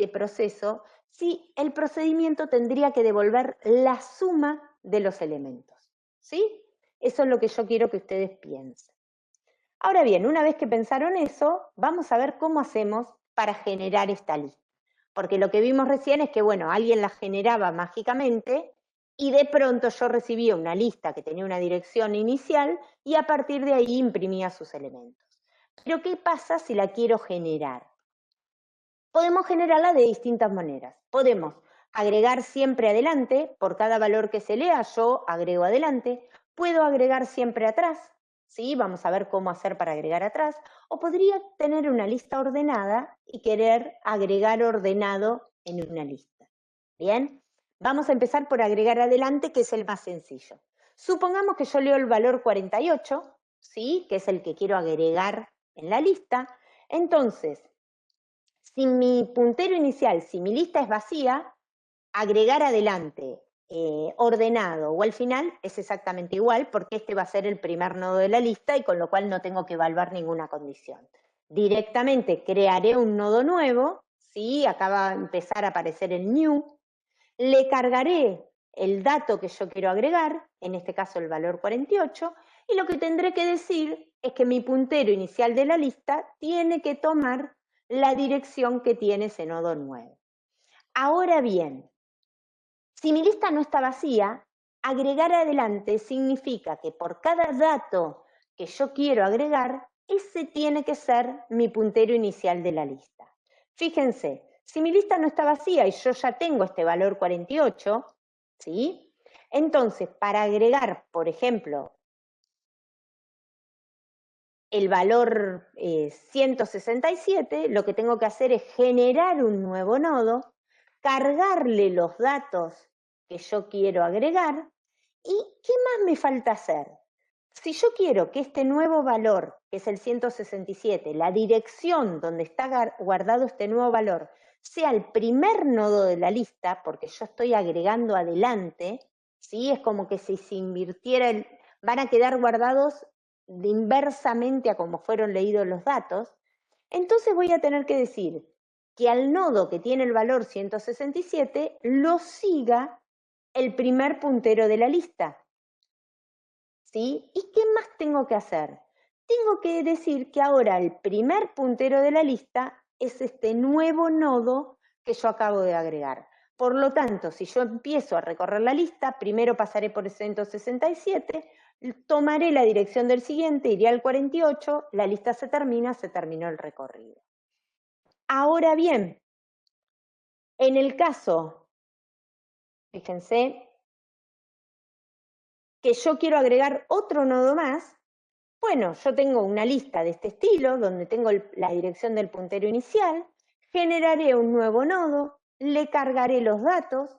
este proceso si el procedimiento tendría que devolver la suma de los elementos, ¿sí? Eso es lo que yo quiero que ustedes piensen. Ahora bien, una vez que pensaron eso, vamos a ver cómo hacemos para generar esta lista. Porque lo que vimos recién es que, bueno, alguien la generaba mágicamente y de pronto yo recibía una lista que tenía una dirección inicial y a partir de ahí imprimía sus elementos. Pero ¿qué pasa si la quiero generar? Podemos generarla de distintas maneras. Podemos agregar siempre adelante, por cada valor que se lea yo agrego adelante. Puedo agregar siempre atrás, ¿sí? Vamos a ver cómo hacer para agregar atrás. O podría tener una lista ordenada y querer agregar ordenado en una lista. Bien, vamos a empezar por agregar adelante, que es el más sencillo. Supongamos que yo leo el valor 48, ¿sí? Que es el que quiero agregar en la lista. Entonces, si mi puntero inicial, si mi lista es vacía, agregar adelante, ordenado o al final es exactamente igual porque este va a ser el primer nodo de la lista y con lo cual no tengo que evaluar ninguna condición. Directamente crearé un nodo nuevo, ¿sí? Acá va a empezar a aparecer el new, le cargaré el dato que yo quiero agregar, en este caso el valor 48, y lo que tendré que decir es que mi puntero inicial de la lista tiene que tomar la dirección que tiene ese nodo nuevo. Ahora bien, si mi lista no está vacía, agregar adelante significa que por cada dato que yo quiero agregar, ese tiene que ser mi puntero inicial de la lista. Fíjense, si mi lista no está vacía y yo ya tengo este valor 48, ¿sí? Entonces, para agregar, por ejemplo, el valor 167, lo que tengo que hacer es generar un nuevo nodo, cargarle los datos que yo quiero agregar, ¿y qué más me falta hacer? Si yo quiero que este nuevo valor, que es el 167, la dirección donde está guardado este nuevo valor, sea el primer nodo de la lista, porque yo estoy agregando adelante, ¿sí? Es como que si se invirtiera, van a quedar guardados inversamente a como fueron leídos los datos, entonces voy a tener que decir que al nodo que tiene el valor 167 lo siga el primer puntero de la lista. ¿Sí? ¿Y qué más tengo que hacer? Tengo que decir que ahora el primer puntero de la lista es este nuevo nodo que yo acabo de agregar. Por lo tanto, si yo empiezo a recorrer la lista, primero pasaré por el 167, tomaré la dirección del siguiente, iré al 48, la lista se terminó el recorrido. Ahora bien, en el caso, fíjense, que yo quiero agregar otro nodo más, bueno, yo tengo una lista de este estilo, donde tengo la dirección del puntero inicial, generaré un nuevo nodo, le cargaré los datos,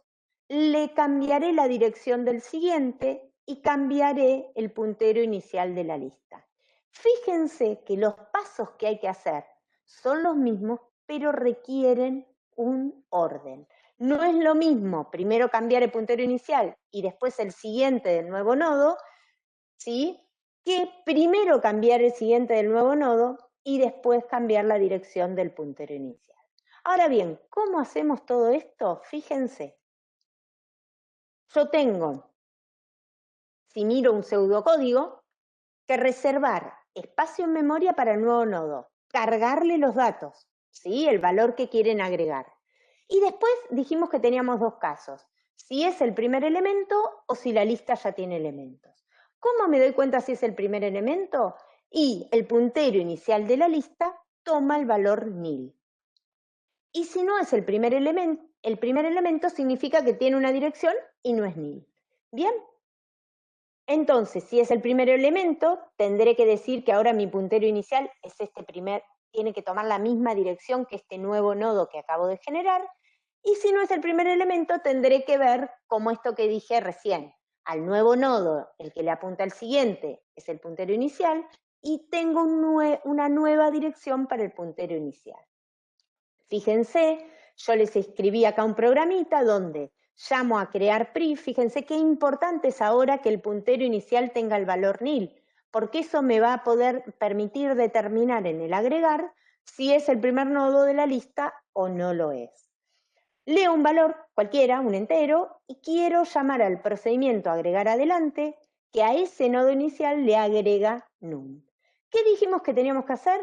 le cambiaré la dirección del siguiente y cambiaré el puntero inicial de la lista. Fíjense que los pasos que hay que hacer son los mismos, pero requieren un orden. No es lo mismo primero cambiar el puntero inicial y después el siguiente del nuevo nodo, ¿sí? Que primero cambiar el siguiente del nuevo nodo y después cambiar la dirección del puntero inicial. Ahora bien, ¿cómo hacemos todo esto? Fíjense, yo tengo, si miro un pseudocódigo, que reservar espacio en memoria para el nuevo nodo, cargarle los datos, ¿sí? El valor que quieren agregar. Y después dijimos que teníamos dos casos, si es el primer elemento o si la lista ya tiene elementos. ¿Cómo me doy cuenta si es el primer elemento? Y el puntero inicial de la lista toma el valor nil. Y si no es el primer elemento significa que tiene una dirección y no es nil. ¿Bien? Entonces, si es el primer elemento, tendré que decir que ahora mi puntero inicial es tiene que tomar la misma dirección que este nuevo nodo que acabo de generar. Y si no es el primer elemento, tendré que ver como esto que dije recién. Al nuevo nodo, el que le apunta al siguiente, es el puntero inicial, y tengo una nueva dirección para el puntero inicial. Fíjense, yo les escribí acá un programita donde llamo a crear PRI. Fíjense qué importante es ahora que el puntero inicial tenga el valor nil, porque eso me va a poder permitir determinar en el agregar si es el primer nodo de la lista o no lo es. leo un valor cualquiera, un entero, y quiero llamar al procedimiento agregar adelante, que a ese nodo inicial le agrega num. ¿Qué dijimos que teníamos que hacer?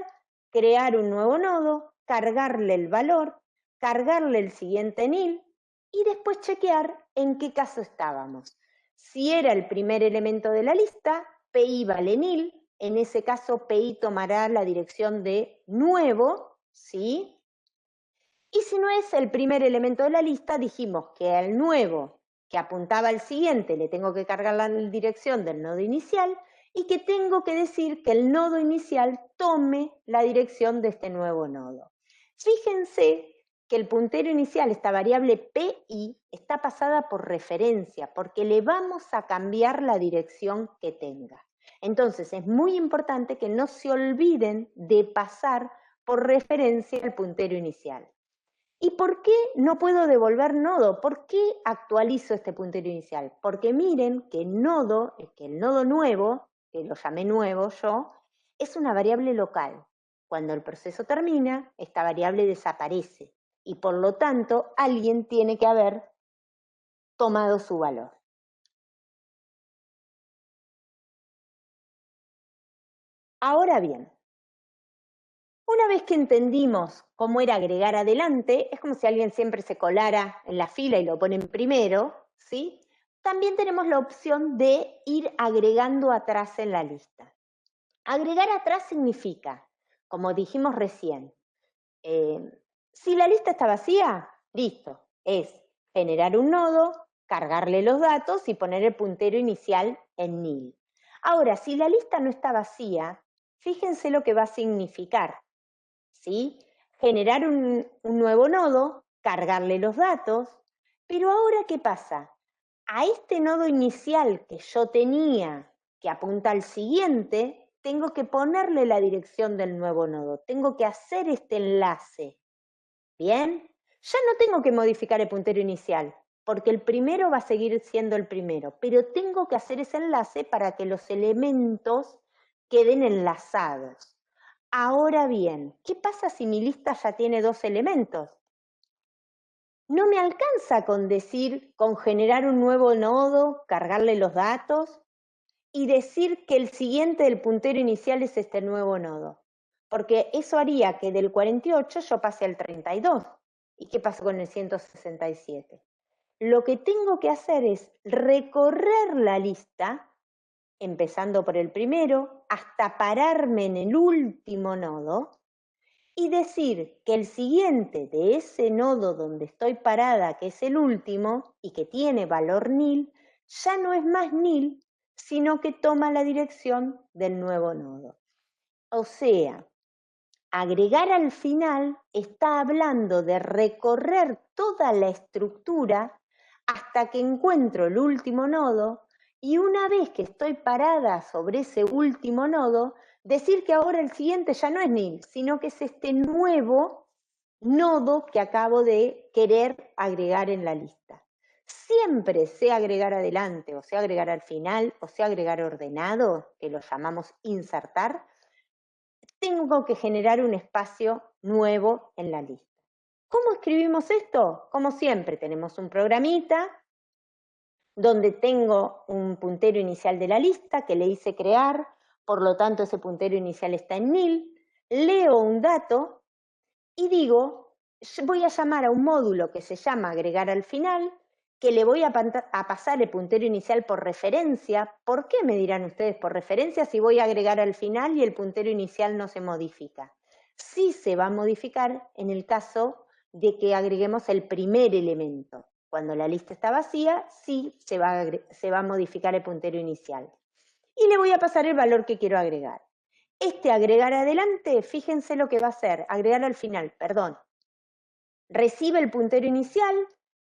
Crear un nuevo nodo, cargarle el valor, cargarle el siguiente nil, y después chequear en qué caso estábamos. Si era el primer elemento de la lista, PI vale nil, en ese caso PI tomará la dirección de nuevo, ¿sí? Y si no es el primer elemento de la lista, dijimos que al nuevo que apuntaba al siguiente le tengo que cargar la dirección del nodo inicial y que tengo que decir que el nodo inicial tome la dirección de este nuevo nodo. Fíjense que el puntero inicial, esta variable PI, está pasada por referencia, porque le vamos a cambiar la dirección que tenga. Entonces es muy importante que no se olviden de pasar por referencia el puntero inicial. ¿Y por qué no puedo devolver nodo? ¿Por qué actualizo este puntero inicial? Porque miren que el nodo nuevo, que lo llamé nuevo yo, es una variable local. Cuando el proceso termina, esta variable desaparece y por lo tanto alguien tiene que haber tomado su valor. Ahora bien, una vez que entendimos cómo era agregar adelante, es como si alguien siempre se colara en la fila y lo ponen primero, ¿sí? También tenemos la opción de ir agregando atrás en la lista. Agregar atrás significa, como dijimos recién, si la lista está vacía, listo, es generar un nodo, cargarle los datos y poner el puntero inicial en nil. Ahora, si la lista no está vacía, fíjense lo que va a significar. ¿Sí? Generar un nuevo nodo, cargarle los datos, pero ahora ¿qué pasa? A este nodo inicial que yo tenía, que apunta al siguiente, tengo que ponerle la dirección del nuevo nodo, tengo que hacer este enlace. ¿Bien? Ya no tengo que modificar el puntero inicial, porque el primero va a seguir siendo el primero, pero tengo que hacer ese enlace para que los elementos queden enlazados. Ahora bien, ¿qué pasa si mi lista ya tiene 2 elementos? No me alcanza con generar un nuevo nodo, cargarle los datos y decir que el siguiente del puntero inicial es este nuevo nodo. Porque eso haría que del 48 yo pase al 32. ¿Y qué pasa con el 167? Lo que tengo que hacer es recorrer la lista, empezando por el primero, hasta pararme en el último nodo, y decir que el siguiente de ese nodo donde estoy parada, que es el último y que tiene valor nil, ya no es más nil, sino que toma la dirección del nuevo nodo. O sea, agregar al final está hablando de recorrer toda la estructura hasta que encuentro el último nodo y una vez que estoy parada sobre ese último nodo, decir que ahora el siguiente ya no es nil, sino que es este nuevo nodo que acabo de querer agregar en la lista. Siempre sea agregar adelante, o sea agregar al final, o sea agregar ordenado, que lo llamamos insertar, tengo que generar un espacio nuevo en la lista. ¿Cómo escribimos esto? Como siempre, tenemos un programita donde tengo un puntero inicial de la lista que le hice crear, por lo tanto ese puntero inicial está en nil, leo un dato y digo, voy a llamar a un módulo que se llama agregar al final, que le voy a pasar el puntero inicial por referencia. ¿Por qué me dirán ustedes por referencia si voy a agregar al final y el puntero inicial no se modifica? Sí se va a modificar en el caso de que agreguemos el primer elemento. Cuando la lista está vacía, sí se va a modificar el puntero inicial. Y le voy a pasar el valor que quiero agregar. Este agregar adelante, fíjense lo que va a hacer, agregar al final, perdón. Recibe el puntero inicial,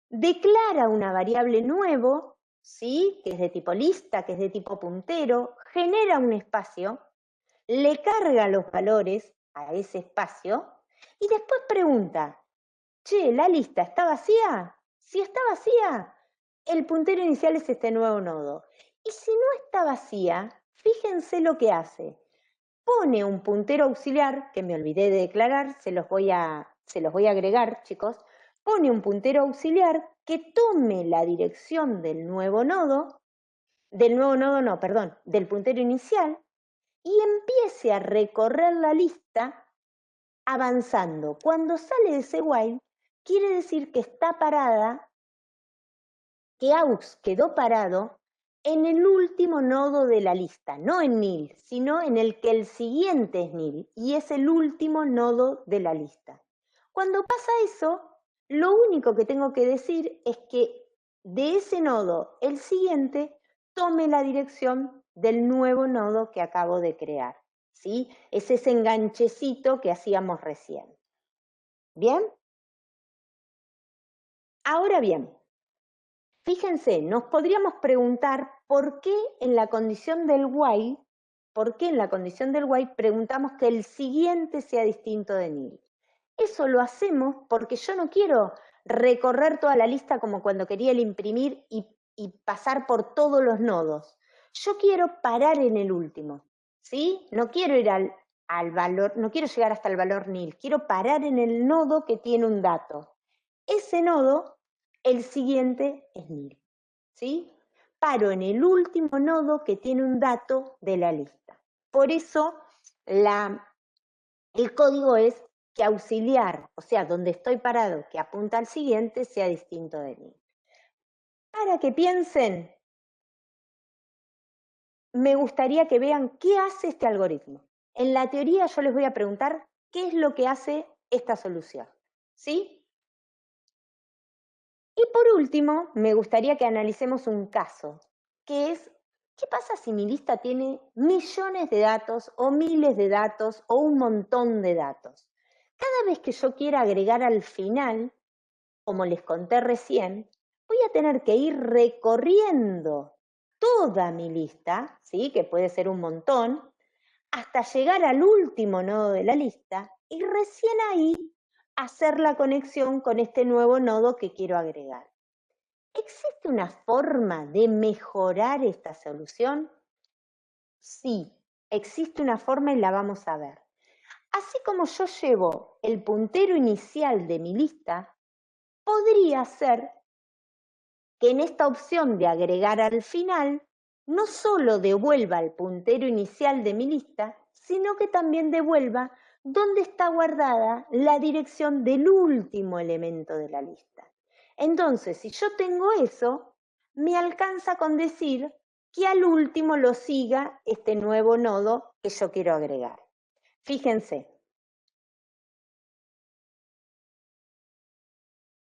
declara una variable nuevo, ¿sí? Que es de tipo lista, que es de tipo puntero, genera un espacio, le carga los valores a ese espacio y después pregunta, che, ¿la lista está vacía? Si está vacía, el puntero inicial es este nuevo nodo. Y si no está vacía, fíjense lo que hace. Pone un puntero auxiliar, que me olvidé de declarar, se los voy a agregar, chicos. pone un puntero auxiliar que tome la dirección del nuevo nodo, del puntero inicial, y empiece a recorrer la lista avanzando. Cuando sale de ese while, quiere decir que está parada, que aux quedó parado en el último nodo de la lista, no en nil, sino en el que el siguiente es nil, y es el último nodo de la lista. Cuando pasa eso, lo único que tengo que decir es que de ese nodo, el siguiente tome la dirección del nuevo nodo que acabo de crear, ¿sí? Es ese enganchecito que hacíamos recién. ¿Bien? Ahora bien, fíjense, nos podríamos preguntar por qué en la condición del while, preguntamos que el siguiente sea distinto de nil. Eso lo hacemos porque yo no quiero recorrer toda la lista como cuando quería el imprimir y pasar por todos los nodos. Yo quiero parar en el último, ¿sí? No quiero ir al valor, no quiero llegar hasta el valor nil, quiero parar en el nodo que tiene un dato. Ese nodo, el siguiente es nil, ¿sí? Paro en el último nodo que tiene un dato de la lista. Por eso el código es que auxiliar, o sea, donde estoy parado, que apunta al siguiente, sea distinto de nil. Para que piensen, me gustaría que vean qué hace este algoritmo. En la teoría yo les voy a preguntar qué es lo que hace esta solución, ¿sí? Y por último, me gustaría que analicemos un caso, que es, ¿qué pasa si mi lista tiene millones de datos o miles de datos o un montón de datos? Cada vez que yo quiera agregar al final, como les conté recién, voy a tener que ir recorriendo toda mi lista, ¿sí? Que puede ser un montón, hasta llegar al último nodo de la lista y recién ahí hacer la conexión con este nuevo nodo que quiero agregar. ¿Existe una forma de mejorar esta solución? Sí, existe una forma y la vamos a ver. Así como yo llevo el puntero inicial de mi lista, podría ser que en esta opción de agregar al final, no solo devuelva el puntero inicial de mi lista, sino que también devuelva dónde está guardada la dirección del último elemento de la lista. Entonces, si yo tengo eso, me alcanza con decir que al último lo siga este nuevo nodo que yo quiero agregar. Fíjense,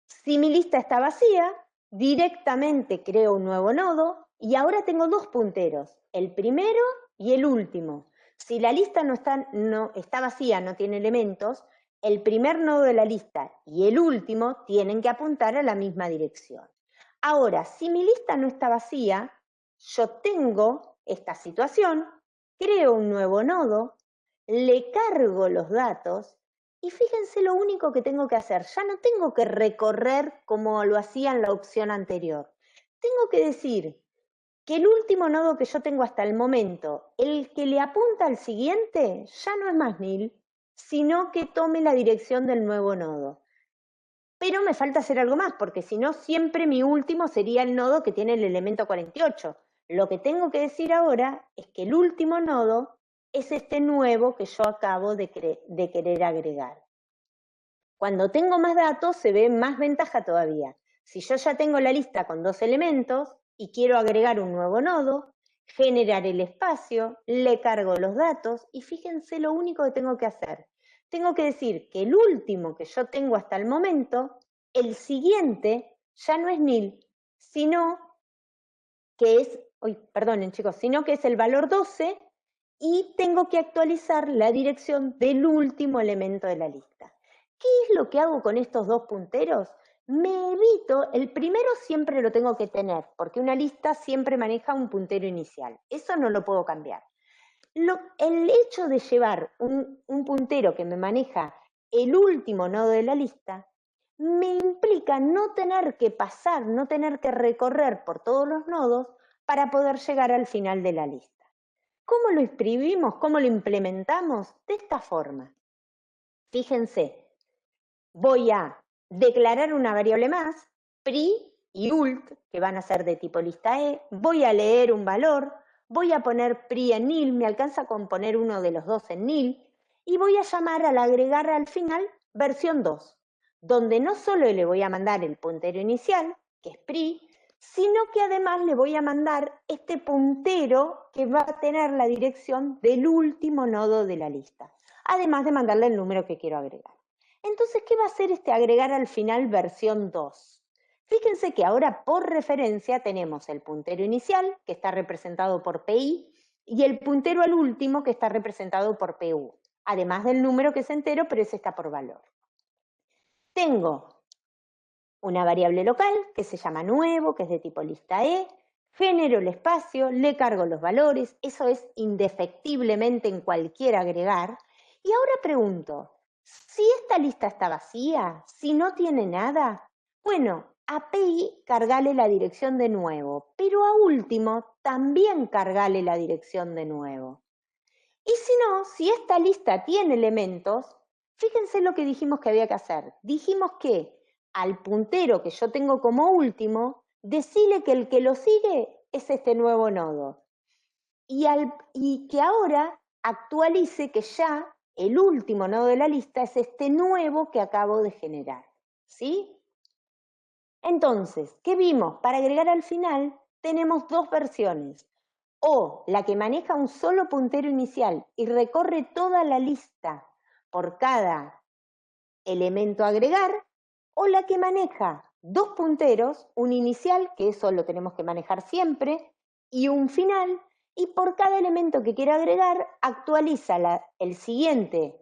si mi lista está vacía, directamente creo un nuevo nodo y ahora tengo dos punteros, el primero y el último. Si la lista no está vacía, no tiene elementos, el primer nodo de la lista y el último tienen que apuntar a la misma dirección. Ahora, si mi lista no está vacía, yo tengo esta situación, creo un nuevo nodo, le cargo los datos y fíjense lo único que tengo que hacer. Ya no tengo que recorrer como lo hacía en la opción anterior. Tengo que decir que el último nodo que yo tengo hasta el momento, el que le apunta al siguiente, ya no es más nil, sino que tome la dirección del nuevo nodo. Pero me falta hacer algo más, porque si no, siempre mi último sería el nodo que tiene el elemento 48. Lo que tengo que decir ahora es que el último nodo es este nuevo que yo acabo de querer agregar. Cuando tengo más datos se ve más ventaja todavía. Si yo ya tengo la lista con dos elementos y quiero agregar un nuevo nodo, generar el espacio, le cargo los datos y fíjense lo único que tengo que hacer. Tengo que decir que el último que yo tengo hasta el momento, el siguiente ya no es nil, sino que es, perdonen chicos, sino que es el valor 12 y tengo que actualizar la dirección del último elemento de la lista. ¿Qué es lo que hago con estos dos punteros? Me evito, el primero siempre lo tengo que tener, porque una lista siempre maneja un puntero inicial. Eso no lo puedo cambiar. El hecho de llevar un puntero que me maneja el último nodo de la lista, me implica no tener que pasar, no tener que recorrer por todos los nodos para poder llegar al final de la lista. ¿Cómo lo escribimos? ¿Cómo lo implementamos? De esta forma. Fíjense, voy a declarar una variable más, pri y ult, que van a ser de tipo lista E, voy a leer un valor, voy a poner pri en nil, me alcanza con poner uno de los dos en nil, y voy a llamar al agregar al final versión 2, donde no solo le voy a mandar el puntero inicial, que es pri, sino que además le voy a mandar este puntero que va a tener la dirección del último nodo de la lista, además de mandarle el número que quiero agregar. Entonces, ¿qué va a hacer este agregar al final versión 2? Fíjense que ahora por referencia tenemos el puntero inicial, que está representado por PI, y el puntero al último, que está representado por PU, además del número que es entero, pero ese está por valor. Tengo una variable local que se llama nuevo, que es de tipo lista E, genero el espacio, le cargo los valores, eso es indefectiblemente en cualquier agregar. Y ahora pregunto, si esta lista está vacía, si no tiene nada, bueno, a PI cargale la dirección de nuevo, pero a último también cargale la dirección de nuevo. Y si no, si esta lista tiene elementos, fíjense lo que dijimos que había que hacer. Dijimos que al puntero que yo tengo como último, decirle que el que lo sigue es este nuevo nodo. Y que ahora actualice que ya el último nodo de la lista es este nuevo que acabo de generar. ¿Sí? Entonces, ¿qué vimos? Para agregar al final tenemos dos versiones. O la que maneja un solo puntero inicial y recorre toda la lista por cada elemento a agregar, o la que maneja dos punteros, un inicial, que eso lo tenemos que manejar siempre, y un final, y por cada elemento que quiera agregar, actualiza el siguiente,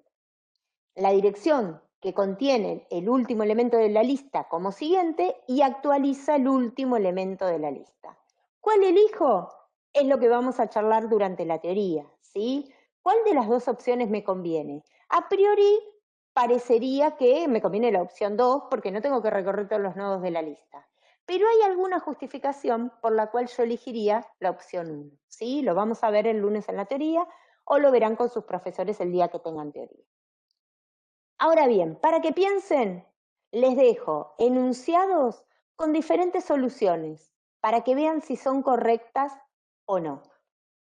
la dirección que contiene el último elemento de la lista como siguiente, y actualiza el último elemento de la lista. ¿Cuál elijo? Es lo que vamos a charlar durante la teoría, ¿sí? ¿Cuál de las dos opciones me conviene? A priori parecería que me conviene la opción 2 porque no tengo que recorrer todos los nodos de la lista. Pero hay alguna justificación por la cual yo elegiría la opción 1, ¿sí? Lo vamos a ver el lunes en la teoría o lo verán con sus profesores el día que tengan teoría. Ahora bien, para que piensen, les dejo enunciados con diferentes soluciones para que vean si son correctas o no.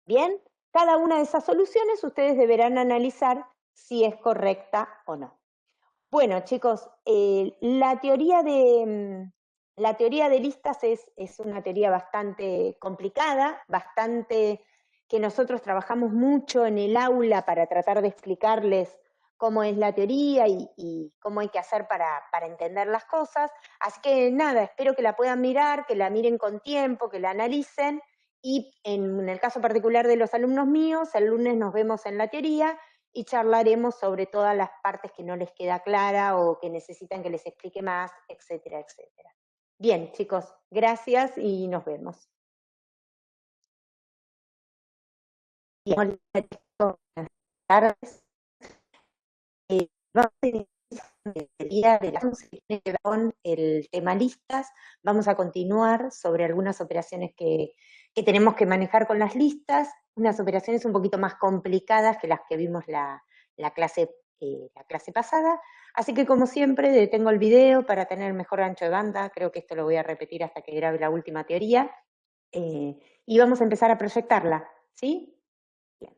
Bien, cada una de esas soluciones ustedes deberán analizar si es correcta o no. Bueno, chicos, la teoría de listas es una teoría bastante complicada, bastante que nosotros trabajamos mucho en el aula para tratar de explicarles cómo es la teoría y cómo hay que hacer para entender las cosas. Así que nada, espero que la puedan mirar, que la miren con tiempo, que la analicen y en el caso particular de los alumnos míos, el lunes nos vemos en la teoría y charlaremos sobre todas las partes que no les queda clara o que necesitan que les explique más, etcétera, etcétera. Bien, chicos, gracias y nos vemos. Bien, buenas tardes. Vamos a iniciar con el tema listas. Vamos a continuar sobre algunas operaciones que tenemos que manejar con las listas, unas operaciones un poquito más complicadas que las que vimos la clase pasada. Así que, como siempre, detengo el video para tener mejor ancho de banda. Creo que esto lo voy a repetir hasta que grabe la última teoría. Y vamos a empezar a proyectarla, ¿sí? Bien.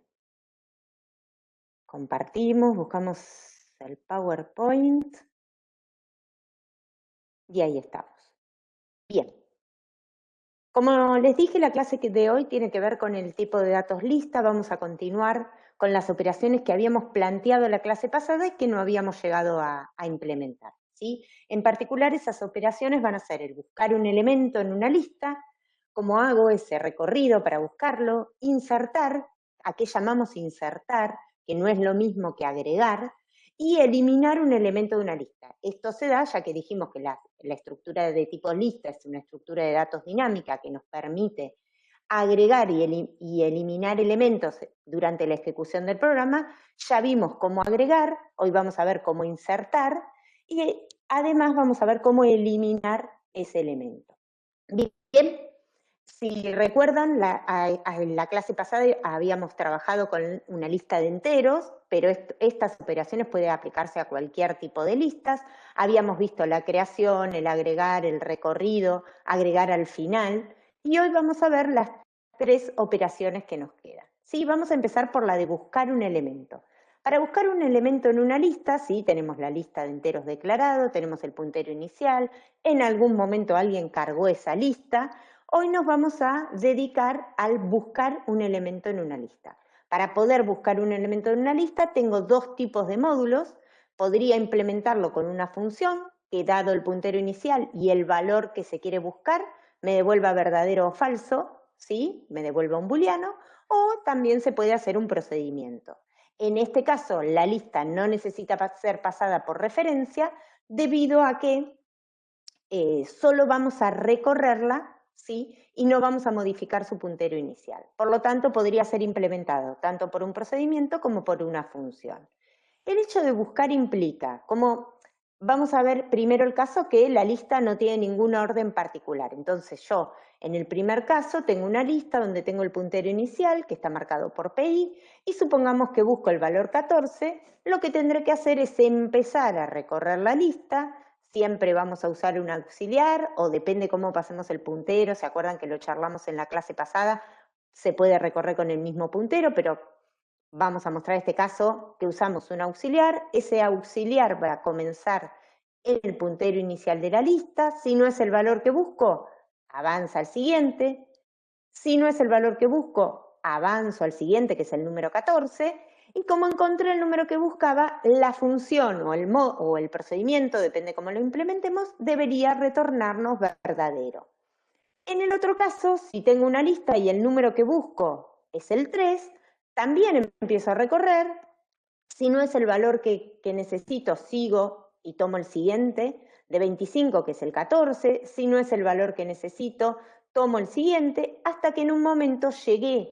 Compartimos, buscamos el PowerPoint. Y ahí estamos. Bien. Como les dije, la clase de hoy tiene que ver con el tipo de datos lista. Vamos a continuar con las operaciones que habíamos planteado en la clase pasada y que no habíamos llegado a implementar, ¿sí? En particular, esas operaciones van a ser el buscar un elemento en una lista, cómo hago ese recorrido para buscarlo, insertar, ¿a qué llamamos insertar? Que no es lo mismo que agregar, y eliminar un elemento de una lista. Esto se da ya que dijimos que la estructura de tipo lista es una estructura de datos dinámica que nos permite agregar y eliminar elementos durante la ejecución del programa. Ya vimos cómo agregar, hoy vamos a ver cómo insertar y además vamos a ver cómo eliminar ese elemento. Bien, Si recuerdan, en la clase pasada habíamos trabajado con una lista de enteros, pero estas operaciones pueden aplicarse a cualquier tipo de listas. Habíamos visto la creación, el agregar, el recorrido, agregar al final, y hoy vamos a ver las 3 operaciones que nos quedan. Sí, vamos a empezar por la de buscar un elemento. Para buscar un elemento en una lista, sí, tenemos la lista de enteros declarado, tenemos el puntero inicial, en algún momento alguien cargó esa lista. Hoy nos vamos a dedicar al buscar un elemento en una lista. Para poder buscar un elemento en una lista tengo 2 tipos de módulos. Podría implementarlo con una función que, dado el puntero inicial y el valor que se quiere buscar, me devuelva verdadero o falso, ¿sí? Me devuelva un booleano, o también se puede hacer un procedimiento. En este caso, la lista no necesita ser pasada por referencia debido a que solo vamos a recorrerla, ¿sí? Y no vamos a modificar su puntero inicial. Por lo tanto, podría ser implementado tanto por un procedimiento como por una función. El hecho de buscar implica, como vamos a ver primero el caso que la lista no tiene ningún orden particular. Entonces yo, en el primer caso, tengo una lista donde tengo el puntero inicial, que está marcado por PI, y supongamos que busco el valor 14, lo que tendré que hacer es empezar a recorrer la lista. Siempre vamos a usar un auxiliar, o depende cómo pasemos el puntero. ¿Se acuerdan que lo charlamos en la clase pasada? Se puede recorrer con el mismo puntero, pero vamos a mostrar este caso que usamos un auxiliar. Ese auxiliar va a comenzar en el puntero inicial de la lista. Si no es el valor que busco, avanza al siguiente. Si no es el valor que busco, avanzo al siguiente, que es el número 14. Y como encontré el número que buscaba, la función o el procedimiento, depende cómo lo implementemos, debería retornarnos verdadero. En el otro caso, si tengo una lista y el número que busco es el 3, también empiezo a recorrer. Si no es el valor que necesito, sigo y tomo el siguiente, de 25, que es el 14. Si no es el valor que necesito, tomo el siguiente, hasta que en un momento llegué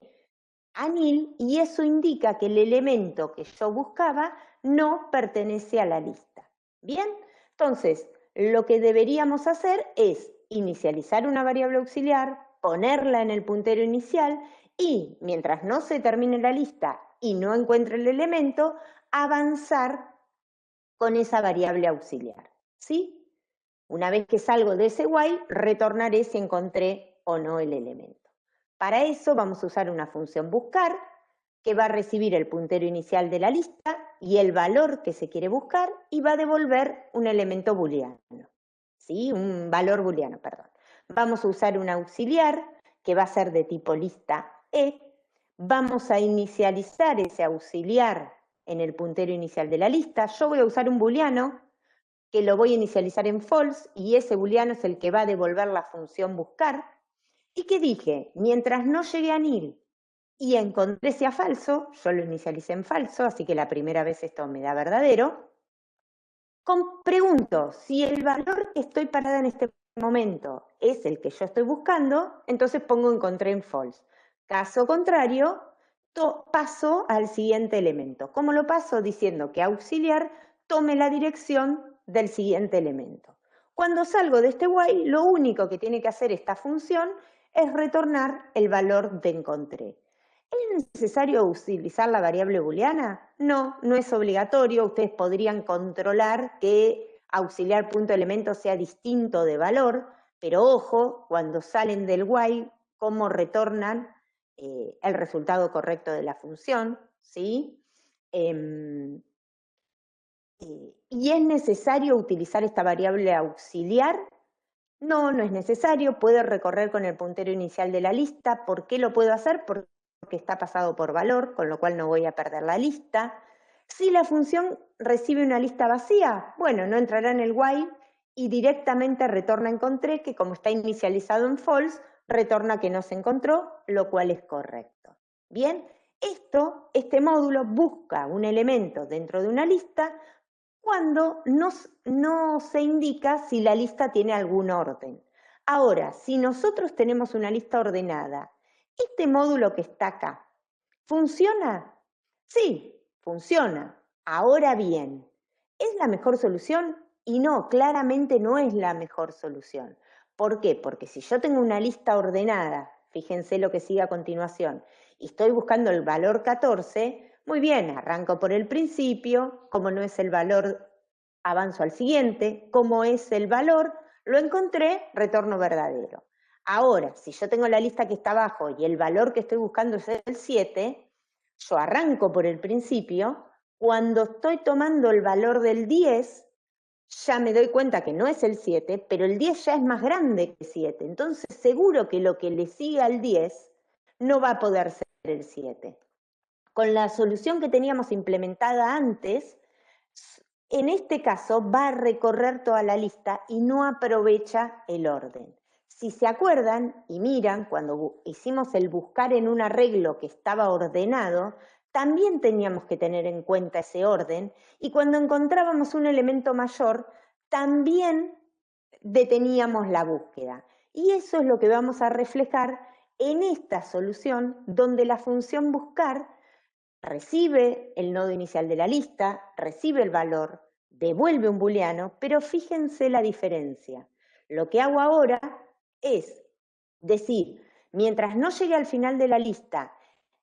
a nil, y eso indica que el elemento que yo buscaba no pertenece a la lista. Bien, entonces lo que deberíamos hacer es inicializar una variable auxiliar, ponerla en el puntero inicial y mientras no se termine la lista y no encuentre el elemento, avanzar con esa variable auxiliar, ¿sí? Una vez que salgo de ese while, retornaré si encontré o no el elemento. Para eso vamos a usar una función buscar, que va a recibir el puntero inicial de la lista y el valor que se quiere buscar, y va a devolver un elemento booleano, ¿sí? Un valor booleano, perdón. Vamos a usar un auxiliar que va a ser de tipo lista E. Vamos a inicializar ese auxiliar en el puntero inicial de la lista. Yo voy a usar un booleano que lo voy a inicializar en false, y ese booleano es el que va a devolver la función buscar. ¿Y qué dije? Mientras no llegué a nil y encontré sea falso, yo lo inicialicé en falso, así que la primera vez esto me da verdadero. Pregunto, si el valor que estoy parada en este momento es el que yo estoy buscando, entonces pongo encontré en false. Caso contrario, paso al siguiente elemento. ¿Cómo lo paso? Diciendo que auxiliar tome la dirección del siguiente elemento. Cuando salgo de este while, lo único que tiene que hacer esta función es retornar el valor de encontré. ¿Es necesario utilizar la variable booleana? No, no es obligatorio. Ustedes podrían controlar que auxiliar.elemento sea distinto de valor, pero ojo, cuando salen del while, cómo retornan el resultado correcto de la función, ¿sí? ¿Y es necesario utilizar esta variable auxiliar? No, no es necesario. Puedo recorrer con el puntero inicial de la lista. ¿Por qué lo puedo hacer? Porque está pasado por valor, con lo cual no voy a perder la lista. Si la función recibe una lista vacía, bueno, no entrará en el while y directamente retorna encontré, que como está inicializado en false, retorna que no se encontró, lo cual es correcto. Bien, este módulo busca un elemento dentro de una lista cuando no se indica si la lista tiene algún orden. Ahora, si nosotros tenemos una lista ordenada, ¿este módulo que está acá funciona? Sí, funciona. Ahora bien, ¿es la mejor solución? Y no, claramente no es la mejor solución. ¿Por qué? Porque si yo tengo una lista ordenada, fíjense lo que sigue a continuación, y estoy buscando el valor 14, muy bien, arranco por el principio, como no es el valor, avanzo al siguiente, como es el valor, lo encontré, retorno verdadero. Ahora, si yo tengo la lista que está abajo y el valor que estoy buscando es el 7, yo arranco por el principio, cuando estoy tomando el valor del 10, ya me doy cuenta que no es el 7, pero el 10 ya es más grande que 7. Entonces, seguro que lo que le sigue al 10 no va a poder ser el 7. Con la solución que teníamos implementada antes, en este caso va a recorrer toda la lista y no aprovecha el orden. Si se acuerdan y miran, cuando hicimos el buscar en un arreglo que estaba ordenado, también teníamos que tener en cuenta ese orden, y cuando encontrábamos un elemento mayor, también deteníamos la búsqueda. Y eso es lo que vamos a reflejar en esta solución, donde la función buscar recibe el nodo inicial de la lista, recibe el valor, devuelve un booleano, pero fíjense la diferencia. Lo que hago ahora es decir, mientras no llegue al final de la lista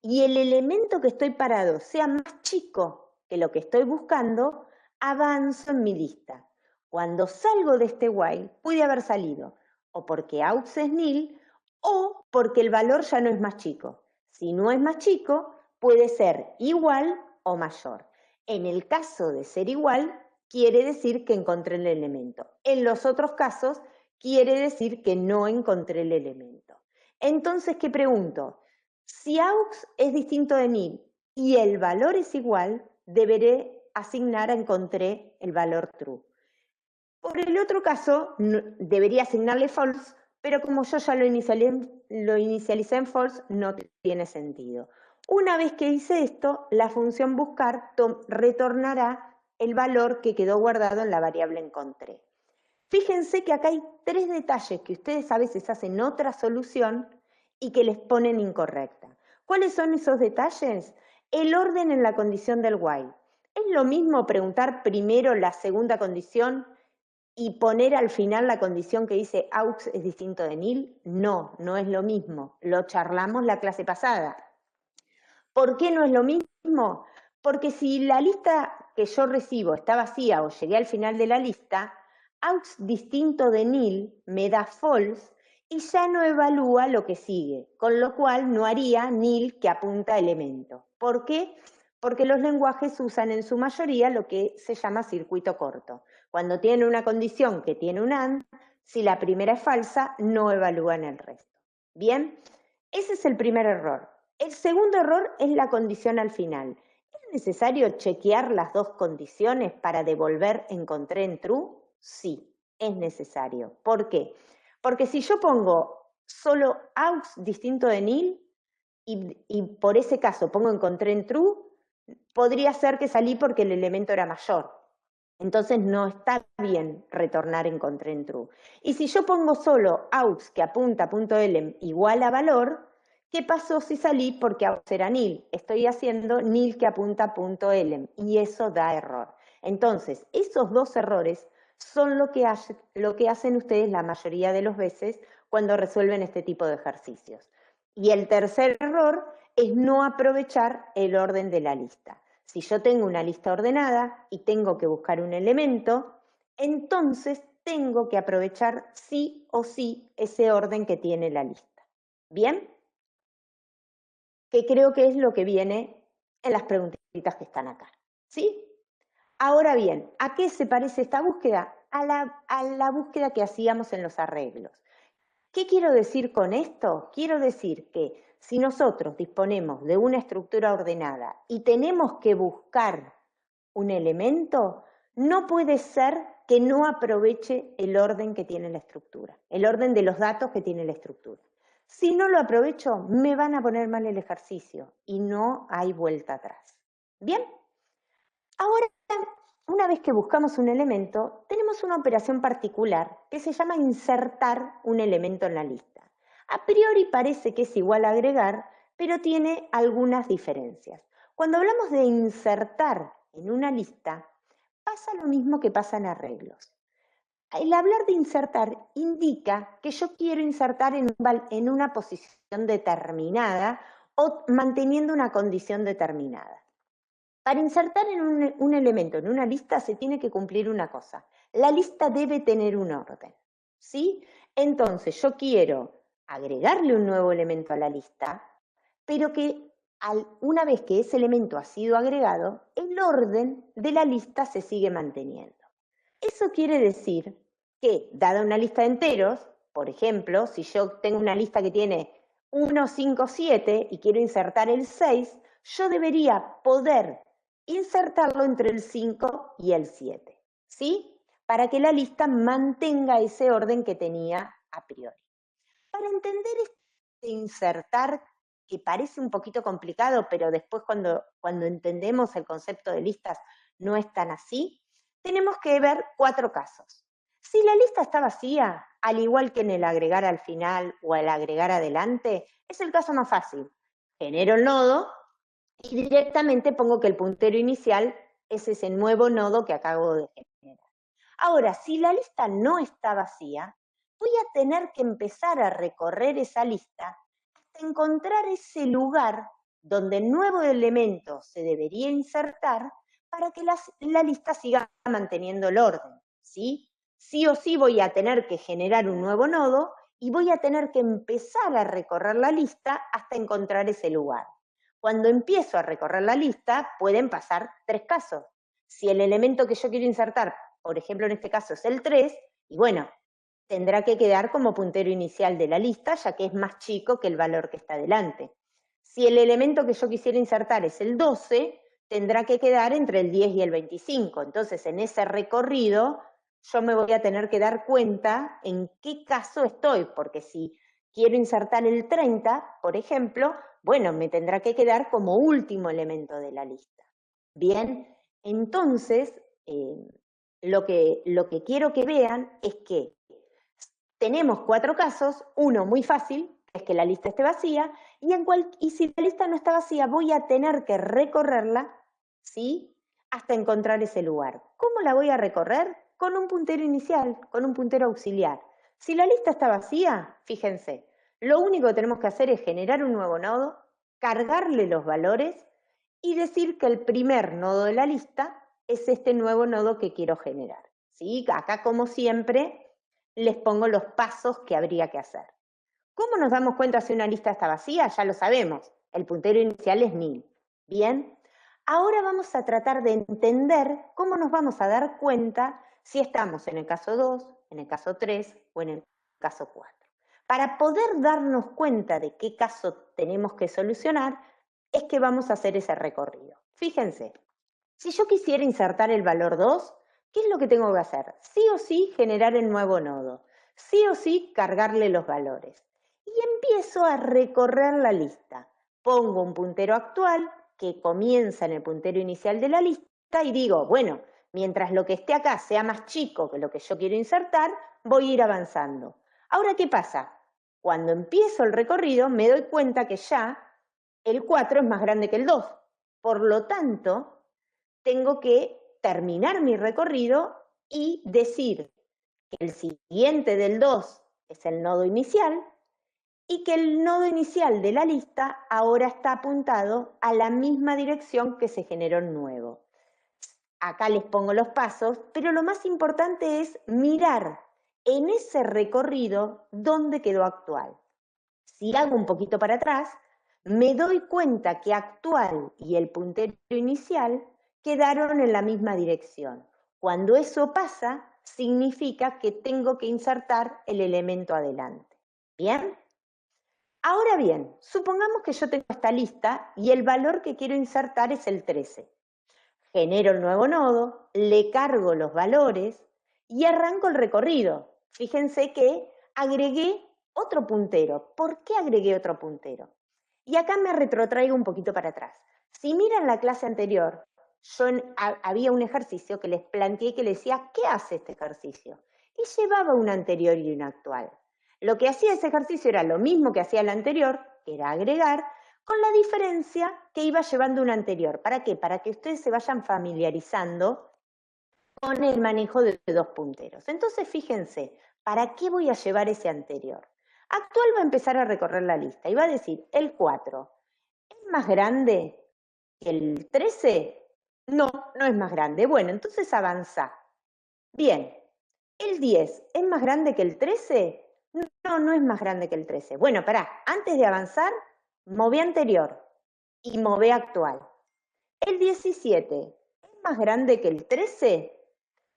y el elemento que estoy parado sea más chico que lo que estoy buscando, avanzo en mi lista. Cuando salgo de este while, puede haber salido o porque aux es nil o porque el valor ya no es más chico. Si no es más chico, puede ser igual o mayor. En el caso de ser igual, quiere decir que encontré el elemento. En los otros casos, quiere decir que no encontré el elemento. Entonces, ¿qué pregunto? Si aux es distinto de nil y el valor es igual, deberé asignar a encontré el valor true. Por el otro caso, debería asignarle false, pero como yo ya lo inicialicé en false, no tiene sentido. Una vez que hice esto, la función buscar retornará el valor que quedó guardado en la variable encontré. Fíjense que acá hay 3 detalles que ustedes a veces hacen otra solución y que les ponen incorrecta. ¿Cuáles son esos detalles? El orden en la condición del while. ¿Es lo mismo preguntar primero la segunda condición y poner al final la condición que dice aux es distinto de nil? No, no es lo mismo. Lo charlamos la clase pasada. ¿Por qué no es lo mismo? Porque si la lista que yo recibo está vacía o llegué al final de la lista, aux distinto de nil me da false y ya no evalúa lo que sigue, con lo cual no haría nil que apunta a elemento. ¿Por qué? Porque los lenguajes usan en su mayoría lo que se llama circuito corto. Cuando tienen una condición que tiene un AND, si la primera es falsa, no evalúan el resto. Bien, ese es el primer error. El segundo error es la condición al final. ¿Es necesario chequear las dos condiciones para devolver encontré en true? Sí, es necesario. ¿Por qué? Porque si yo pongo solo aux distinto de nil y por ese caso pongo encontré en true, podría ser que salí porque el elemento era mayor. Entonces no está bien retornar encontré en true. Y si yo pongo solo aux que apunta a punto .elem igual a valor, ¿qué pasó si salí porque aux era nil? Estoy haciendo nil que apunta a punto .elem y eso da error. Entonces, esos dos errores son lo que hacen ustedes la mayoría de las veces cuando resuelven este tipo de ejercicios. Y el tercer error es no aprovechar el orden de la lista. Si yo tengo una lista ordenada y tengo que buscar un elemento, entonces tengo que aprovechar sí o sí ese orden que tiene la lista. ¿Bien? Que creo que es lo que viene en las preguntitas que están acá. ¿Sí? Ahora bien, ¿a qué se parece esta búsqueda? A la búsqueda que hacíamos en los arreglos. ¿Qué quiero decir con esto? Quiero decir que si nosotros disponemos de una estructura ordenada y tenemos que buscar un elemento, no puede ser que no aproveche el orden que tiene la estructura, el orden de los datos que tiene la estructura. Si no lo aprovecho, me van a poner mal el ejercicio y no hay vuelta atrás. ¿Bien? Ahora, una vez que buscamos un elemento, tenemos una operación particular que se llama insertar un elemento en la lista. A priori parece que es igual a agregar, pero tiene algunas diferencias. Cuando hablamos de insertar en una lista, pasa lo mismo que pasa en arreglos. El hablar de insertar indica que yo quiero insertar en una posición determinada o manteniendo una condición determinada. Para insertar en un elemento en una lista se tiene que cumplir una cosa. La lista debe tener un orden, ¿sí? Entonces yo quiero agregarle un nuevo elemento a la lista, pero que una vez que ese elemento ha sido agregado, el orden de la lista se sigue manteniendo. Eso quiere decir que, dada una lista de enteros, por ejemplo, si yo tengo una lista que tiene 1, 5, 7 y quiero insertar el 6, yo debería poder insertarlo entre el 5 y el 7, ¿sí? Para que la lista mantenga ese orden que tenía a priori. Para entender este insertar, que parece un poquito complicado, pero después cuando entendemos el concepto de listas no es tan así, tenemos que ver 4 casos. Si la lista está vacía, al igual que en el agregar al final o el agregar adelante, es el caso más fácil. Genero el nodo y directamente pongo que el puntero inicial es ese nuevo nodo que acabo de generar. Ahora, si la lista no está vacía, voy a tener que empezar a recorrer esa lista hasta encontrar ese lugar donde el nuevo elemento se debería insertar para que la lista siga manteniendo el orden, ¿sí? Sí o sí voy a tener que generar un nuevo nodo y voy a tener que empezar a recorrer la lista hasta encontrar ese lugar. Cuando empiezo a recorrer la lista, pueden pasar 3 casos. Si el elemento que yo quiero insertar, por ejemplo en este caso es el 3, y bueno, tendrá que quedar como puntero inicial de la lista, ya que es más chico que el valor que está delante. Si el elemento que yo quisiera insertar es el 12, tendrá que quedar entre el 10 y el 25. Entonces, en ese recorrido, yo me voy a tener que dar cuenta en qué caso estoy, porque si quiero insertar el 30, por ejemplo, bueno, me tendrá que quedar como último elemento de la lista. Bien, entonces, lo que quiero que vean es que tenemos 4 casos, uno muy fácil, es que la lista esté vacía, y si la lista no está vacía, voy a tener que recorrerla, ¿sí? Hasta encontrar ese lugar. ¿Cómo la voy a recorrer? Con un puntero inicial, con un puntero auxiliar. Si la lista está vacía, fíjense, lo único que tenemos que hacer es generar un nuevo nodo, cargarle los valores y decir que el primer nodo de la lista es este nuevo nodo que quiero generar, ¿sí? Acá, como siempre, les pongo los pasos que habría que hacer. ¿Cómo nos damos cuenta si una lista está vacía? Ya lo sabemos, el puntero inicial es 1000. Bien, ahora vamos a tratar de entender cómo nos vamos a dar cuenta si estamos en el caso 2, en el caso 3 o en el caso 4. Para poder darnos cuenta de qué caso tenemos que solucionar, es que vamos a hacer ese recorrido. Fíjense, si yo quisiera insertar el valor 2, ¿qué es lo que tengo que hacer? Sí o sí generar el nuevo nodo, sí o sí cargarle los valores. Y empiezo a recorrer la lista. Pongo un puntero actual que comienza en el puntero inicial de la lista y digo, bueno, mientras lo que esté acá sea más chico que lo que yo quiero insertar, voy a ir avanzando. Ahora, ¿qué pasa? Cuando empiezo el recorrido me doy cuenta que ya el 4 es más grande que el 2. Por lo tanto, tengo que terminar mi recorrido y decir que el siguiente del 2 es el nodo inicial y que el nodo inicial de la lista ahora está apuntado a la misma dirección que se generó el nuevo. Acá les pongo los pasos, pero lo más importante es mirar en ese recorrido dónde quedó actual. Si hago un poquito para atrás, me doy cuenta que actual y el puntero inicial quedaron en la misma dirección. Cuando eso pasa, significa que tengo que insertar el elemento adelante. ¿Bien? Ahora bien, supongamos que yo tengo esta lista y el valor que quiero insertar es el 13. Genero el nuevo nodo, le cargo los valores y arranco el recorrido. Fíjense que agregué otro puntero. ¿Por qué agregué otro puntero? Y acá me retrotraigo un poquito para atrás. Si miran la clase anterior, había un ejercicio que les planteé que les decía, ¿qué hace este ejercicio? Y llevaba un anterior y un actual. Lo que hacía ese ejercicio era lo mismo que hacía el anterior, que era agregar, con la diferencia que iba llevando un anterior. ¿Para qué? Para que ustedes se vayan familiarizando con el manejo de dos punteros. Entonces, fíjense, ¿para qué voy a llevar ese anterior? Actual va a empezar a recorrer la lista y va a decir, el 4, ¿es más grande que el 13? No, no es más grande. Bueno, entonces avanza. Bien, ¿el 10 es más grande que el 13? No, no es más grande que el 13. Bueno, pará, antes de avanzar, mové anterior y mové actual. ¿El 17 es más grande que el 13?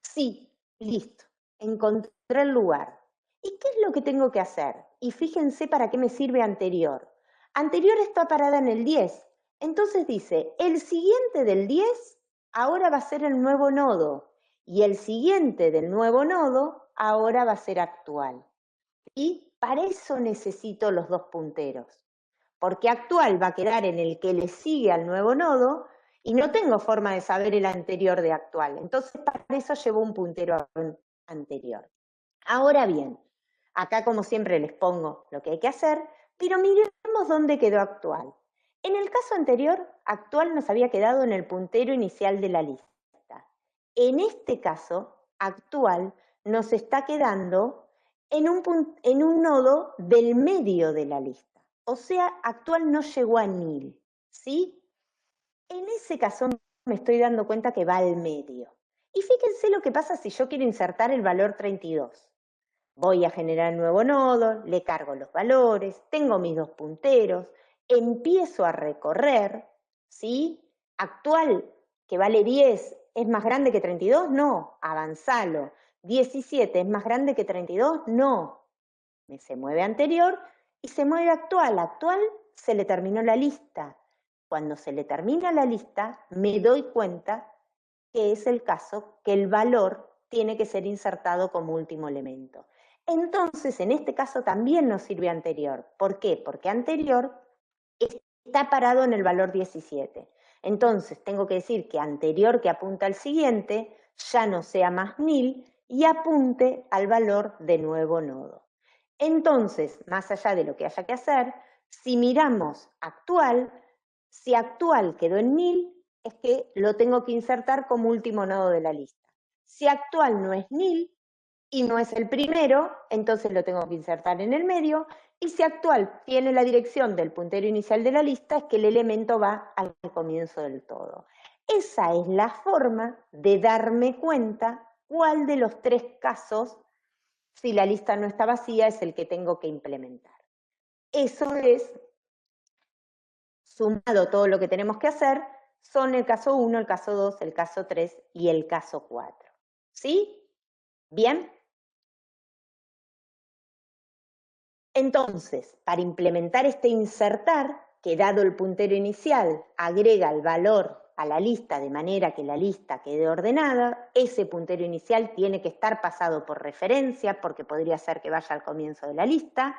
Sí, listo, encontré el lugar. ¿Y qué es lo que tengo que hacer? Y fíjense para qué me sirve anterior. Anterior está parada en el 10. Entonces dice, el siguiente del 10 ahora va a ser el nuevo nodo. Y el siguiente del nuevo nodo ahora va a ser actual. Y para eso necesito los dos punteros. Porque actual va a quedar en el que le sigue al nuevo nodo y no tengo forma de saber el anterior de actual. Entonces, para eso llevo un puntero anterior. Ahora bien, acá como siempre les pongo lo que hay que hacer, pero miremos dónde quedó actual. En el caso anterior, actual nos había quedado en el puntero inicial de la lista. En este caso, actual nos está quedando en un nodo del medio de la lista. O sea, actual no llegó a nil, ¿sí? En ese caso me estoy dando cuenta que va al medio. Y fíjense lo que pasa si yo quiero insertar el valor 32. Voy a generar un nuevo nodo, le cargo los valores, tengo mis dos punteros, empiezo a recorrer, ¿sí? Actual, que vale 10, ¿es más grande que 32? No, avanzalo. 17, ¿es más grande que 32? No. Se mueve anterior y se mueve actual. Actual se le terminó la lista. Cuando se le termina la lista, me doy cuenta que es el caso que el valor tiene que ser insertado como último elemento. Entonces, en este caso también nos sirve anterior. ¿Por qué? Porque anterior está parado en el valor 17. Entonces, tengo que decir que anterior que apunta al siguiente ya no sea más nil y apunte al valor de nuevo nodo. Entonces, más allá de lo que haya que hacer, si miramos actual, si actual quedó en nil, es que lo tengo que insertar como último nodo de la lista. Si actual no es nil y no es el primero, entonces lo tengo que insertar en el medio. Y si actual tiene la dirección del puntero inicial de la lista, es que el elemento va al comienzo del todo. Esa es la forma de darme cuenta cuál de los tres casos, si la lista no está vacía, es el que tengo que implementar. Eso es, sumado todo lo que tenemos que hacer, son el caso 1, el caso 2, el caso 3 y el caso 4. ¿Sí? ¿Bien? Entonces, para implementar este insertar, que dado el puntero inicial agrega el valor a la lista de manera que la lista quede ordenada, ese puntero inicial tiene que estar pasado por referencia porque podría ser que vaya al comienzo de la lista.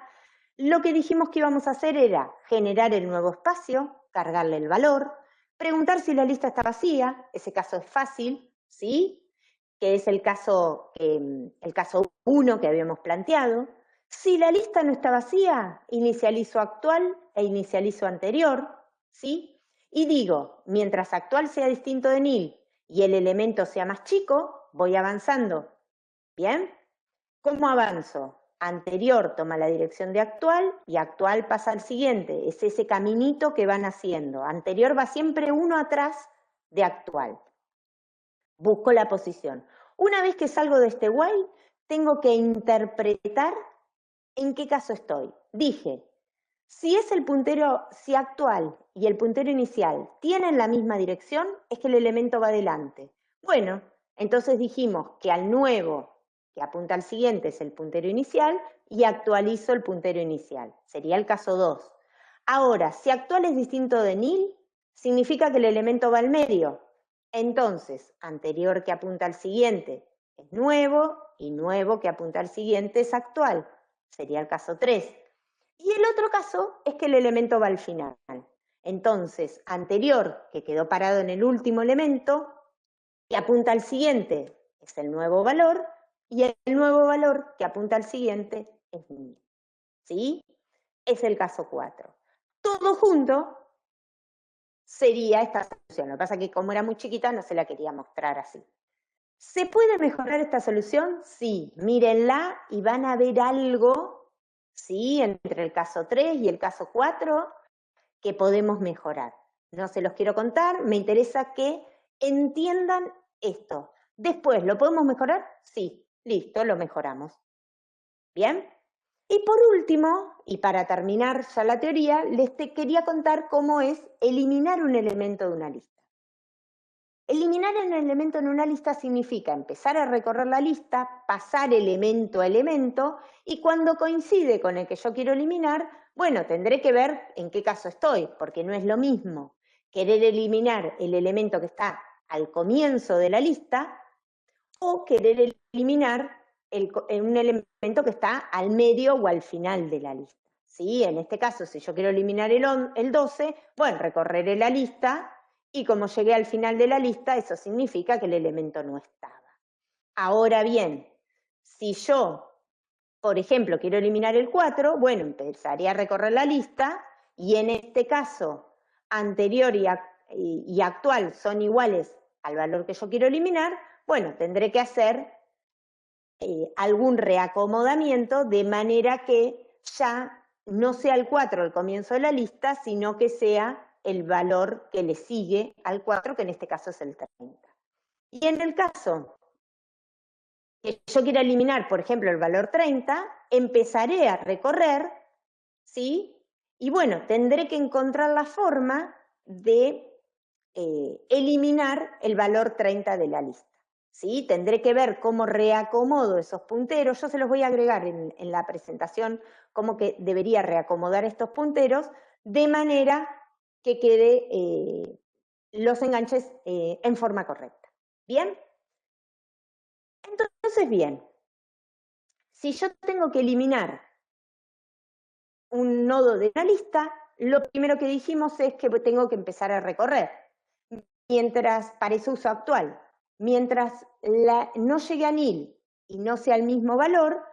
Lo que dijimos que íbamos a hacer era generar el nuevo espacio, cargarle el valor, preguntar si la lista está vacía, ese caso es fácil, ¿sí? Que es el caso 1 que habíamos planteado. Si la lista no está vacía, inicializo actual e inicializo anterior, ¿sí? Y digo, mientras actual sea distinto de nil y el elemento sea más chico, voy avanzando. ¿Bien? ¿Cómo avanzo? Anterior toma la dirección de actual y actual pasa al siguiente. Es ese caminito que van haciendo. Anterior va siempre uno atrás de actual. Busco la posición. Una vez que salgo de este while, tengo que interpretar en qué caso estoy. Dije, si es el puntero, si actual y el puntero inicial tienen la misma dirección, es que el elemento va adelante. Bueno, entonces dijimos que al nuevo que apunta al siguiente es el puntero inicial y actualizo el puntero inicial. Sería el caso 2. Ahora, si actual es distinto de nil, significa que el elemento va al medio. Entonces, anterior que apunta al siguiente es nuevo y nuevo que apunta al siguiente es actual. Sería el caso 3. Y el otro caso es que el elemento va al final. Entonces, anterior, que quedó parado en el último elemento, que apunta al siguiente, es el nuevo valor, y el nuevo valor que apunta al siguiente es 1000. ¿Sí? Es el caso 4. Todo junto sería esta solución. Lo que pasa es que como era muy chiquita no se la quería mostrar así. ¿Se puede mejorar esta solución? Sí, mírenla y van a ver algo, ¿sí? Entre el caso 3 y el caso 4 que podemos mejorar. No se los quiero contar, me interesa que entiendan esto. Después, ¿lo podemos mejorar? Sí, listo, lo mejoramos. ¿Bien? Y por último, y para terminar ya la teoría, les quería contar cómo es eliminar un elemento de una lista. Eliminar un elemento en una lista significa empezar a recorrer la lista, pasar elemento a elemento, y cuando coincide con el que yo quiero eliminar, bueno, tendré que ver en qué caso estoy, porque no es lo mismo querer eliminar el elemento que está al comienzo de la lista o querer eliminar un elemento que está al medio o al final de la lista. ¿Sí? En este caso, si yo quiero eliminar el 12, bueno, recorreré la lista y como llegué al final de la lista, eso significa que el elemento no estaba. Ahora bien, si yo, por ejemplo, quiero eliminar el 4, bueno, empezaría a recorrer la lista y en este caso, anterior y actual son iguales al valor que yo quiero eliminar, bueno, tendré que hacer algún reacomodamiento de manera que ya no sea el 4 al comienzo de la lista, sino que sea el valor que le sigue al 4, que en este caso es el 30. Y en el caso que yo quiera eliminar, por ejemplo, el valor 30, empezaré a recorrer, ¿sí? Y bueno, tendré que encontrar la forma de eliminar el valor 30 de la lista. ¿Sí? Tendré que ver cómo reacomodo esos punteros. Yo se los voy a agregar en la presentación cómo que debería reacomodar estos punteros de manera que quede los enganches en forma correcta. ¿Bien? Entonces, bien, si yo tengo que eliminar un nodo de una lista, lo primero que dijimos es que tengo que empezar a recorrer. Mientras, para ese uso actual, mientras no llegue a nil y no sea el mismo valor,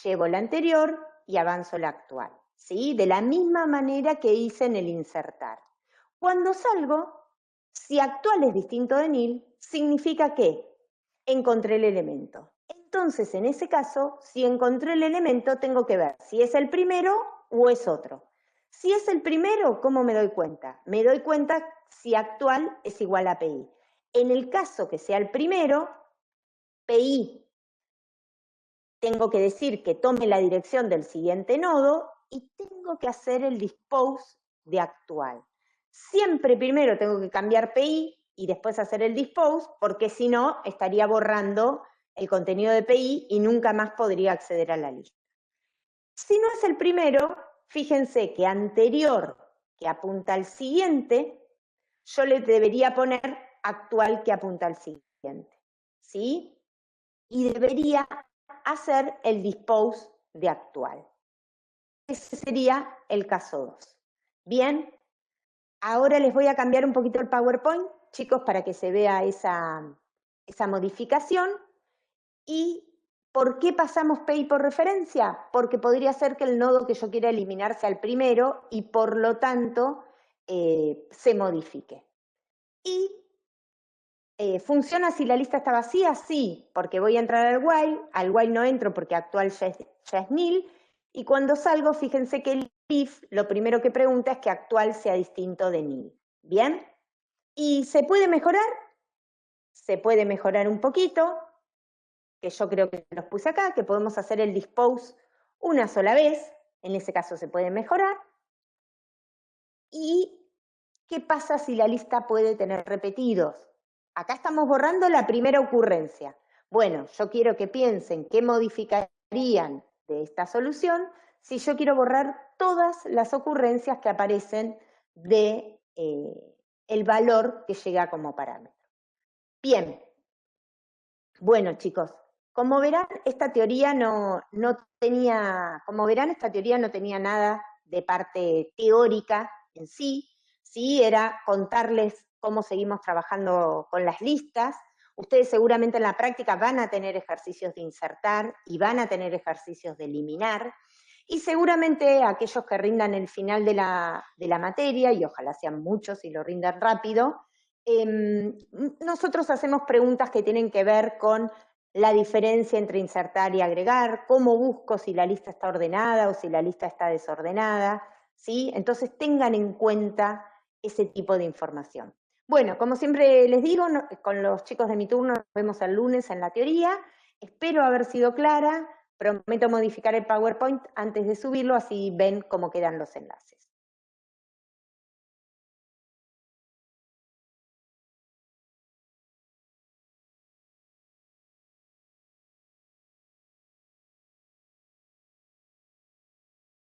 llevo la anterior y avanzo la actual, ¿sí? De la misma manera que hice en el insertar. Cuando salgo, si actual es distinto de nil, significa que encontré el elemento. Entonces, en ese caso, si encontré el elemento, tengo que ver si es el primero o es otro. Si es el primero, ¿cómo me doy cuenta? Me doy cuenta si actual es igual a PI. En el caso que sea el primero, PI, tengo que decir que tome la dirección del siguiente nodo y tengo que hacer el dispose de actual. Siempre primero tengo que cambiar PI y después hacer el dispose, porque si no, estaría borrando el contenido de PI y nunca más podría acceder a la lista. Si no es el primero, fíjense que anterior, que apunta al siguiente, yo le debería poner actual que apunta al siguiente, ¿sí? Y debería hacer el dispose de actual. Ese sería el caso 2. Bien, ahora les voy a cambiar un poquito el PowerPoint, chicos, para que se vea esa modificación. ¿Y por qué pasamos PI por referencia? Porque podría ser que el nodo que yo quiera eliminar sea el primero y por lo tanto se modifique. Y ¿funciona si la lista está vacía? Sí, porque voy a entrar al while no entro porque actual ya es nil, y cuando salgo, fíjense que el if lo primero que pregunta es que actual sea distinto de nil. ¿Bien? ¿Y se puede mejorar? Se puede mejorar un poquito, que yo creo que los puse acá, que podemos hacer el dispose una sola vez, en ese caso se puede mejorar. ¿Y qué pasa si la lista puede tener repetidos? Acá estamos borrando la primera ocurrencia. Bueno, yo quiero que piensen qué modificarían de esta solución si yo quiero borrar todas las ocurrencias que aparecen de el valor que llega como parámetro. Bien, bueno chicos, como verán, esta teoría no tenía nada de parte teórica en sí, ¿sí? Era contarles cómo seguimos trabajando con las listas. Ustedes seguramente en la práctica van a tener ejercicios de insertar y van a tener ejercicios de eliminar, y seguramente aquellos que rindan el final de la materia, y ojalá sean muchos y lo rindan rápido, nosotros hacemos preguntas que tienen que ver con la diferencia entre insertar y agregar, cómo busco si la lista está ordenada o si la lista está desordenada, ¿sí? Entonces tengan en cuenta ese tipo de información. Bueno, como siempre les digo, con los chicos de mi turno nos vemos el lunes en la teoría. Espero haber sido clara. Prometo modificar el PowerPoint antes de subirlo, así ven cómo quedan los enlaces.